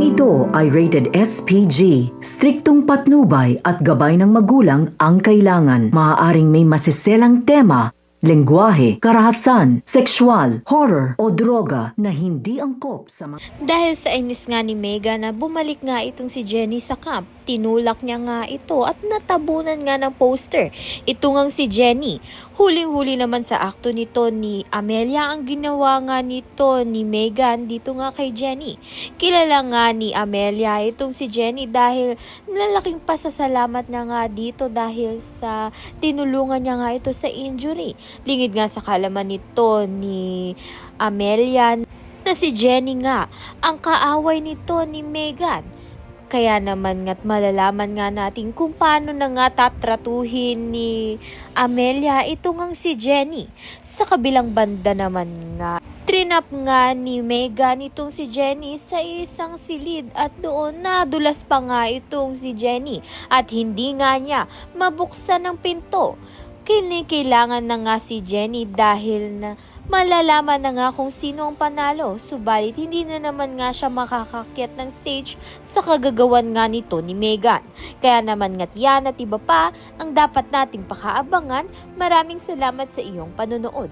ito ay rated SPG. Striktong patnubay at gabay ng magulang ang kailangan. Maaaring may masiselang tema, lengguwahe, karahasan, sexual, horror o droga na hindi angkop sa mga... Dahil sa inis nga ni Mega na bumalik nga itong si Jenny sa camp, tinulak niya nga ito at natabunan nga ng poster. Ito ngang si Jenny. Huling-huli naman sa akto nito ni Amelia ang ginawa nga nito ni Megan dito nga kay Jenny. Kilala nga ni Amelia itong si Jenny dahil malaking pasasalamat na nga dito dahil sa tinulungan niya nga ito sa injury. Lingid nga sa kalaman nito ni Amelia na si Jenny nga ang kaaway nito ni Megan. Kaya naman nga't malalaman nga natin kung paano na nga tatratuhin ni Amelia ito ngang si Jenny. Sa kabilang banda naman nga, trinap nga ni Megan itong si Jenny sa isang silid at doon nadulas pa nga itong si Jenny at hindi nga niya mabuksan ang pinto. Kailangan na nga si Jenny dahil na malalaman na nga kung sino ang panalo, subalit hindi na naman nga siya makakakyat ng stage sa kagagawan nga nito ni Megan. Kaya naman nga't yan at iba pa ang dapat nating pakaabangan. Maraming salamat sa iyong panonood.